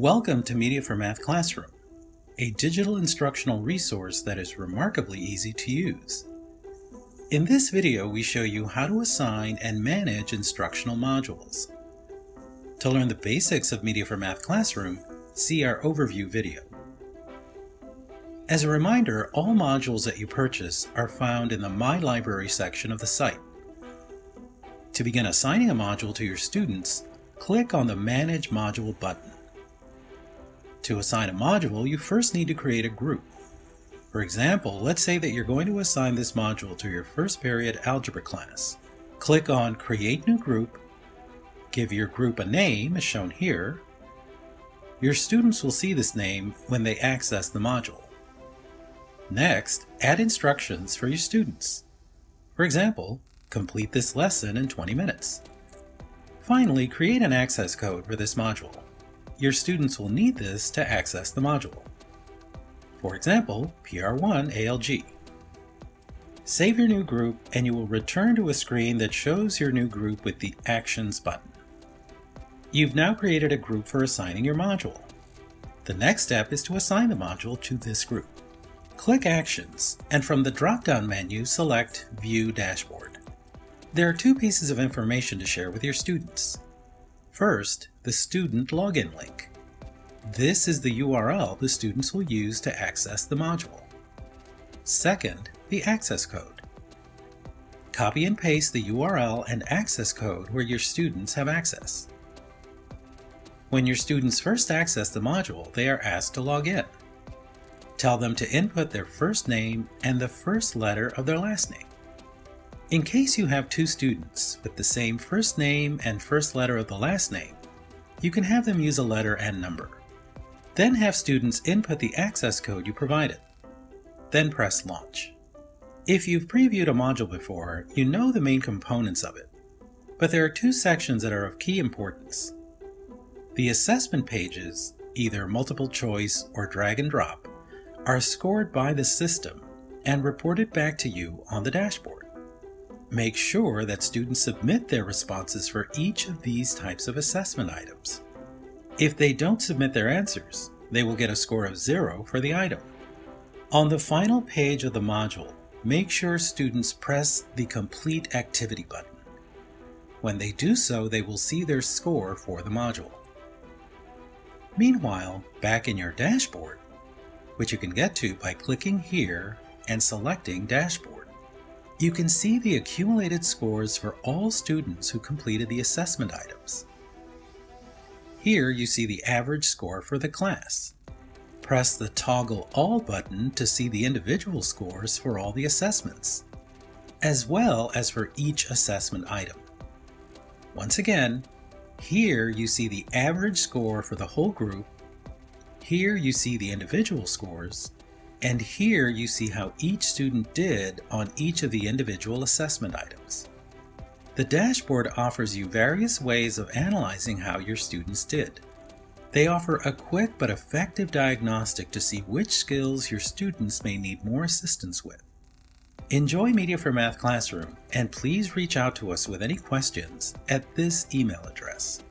Welcome to Media4Math Classroom, a digital instructional resource that is remarkably easy to use. In this video, we show you how to assign and manage instructional modules. To learn the basics of Media4Math Classroom, see our overview video. As a reminder, all modules that you purchase are found in the My Library section of the site. To begin assigning a module to your students, click on the Manage Module button. To assign a module, you first need to create a group. For example, let's say that you're going to assign this module to your first period algebra class. Click on Create New Group, give your group a name as shown here. Your students will see this name when they access the module. Next, add instructions for your students. For example, complete this lesson in 20 minutes. Finally, create an access code for this module. Your students will need this to access the module. For example, PR1 ALG. Save your new group and you will return to a screen that shows your new group with the Actions button. You've now created a group for assigning your module. The next step is to assign the module to this group. Click Actions, and from the drop-down menu, select View Dashboard. There are two pieces of information to share with your students. First, the student login link. This is the URL the students will use to access the module. Second, the access code. Copy and paste the URL and access code where your students have access. When your students first access the module, they are asked to log in. Tell them to input their first name and the first letter of their last name. In case you have two students with the same first name and first letter of the last name, you can have them use a letter and number. Then have students input the access code you provided. Then press Launch. If you've previewed a module before, you know the main components of it. But there are two sections that are of key importance. The assessment pages, either multiple choice or drag and drop, are scored by the system and reported back to you on the dashboard. Make sure that students submit their responses for each of these types of assessment items. If they don't submit their answers, they will get a score of 0 for the item. On the final page of the module, make sure students press the Complete Activity button. When they do so, they will see their score for the module. Meanwhile, back in your dashboard, which you can get to by clicking here and selecting Dashboard, you can see the accumulated scores for all students who completed the assessment items. Here you see the average score for the class. Press the Toggle All button to see the individual scores for all the assessments, as well as for each assessment item. Once again, here you see the average score for the whole group, here you see the individual scores, and here you see how each student did on each of the individual assessment items. The dashboard offers you various ways of analyzing how your students did. They offer a quick but effective diagnostic to see which skills your students may need more assistance with. Enjoy Media4Math Classroom, and please reach out to us with any questions at this email address.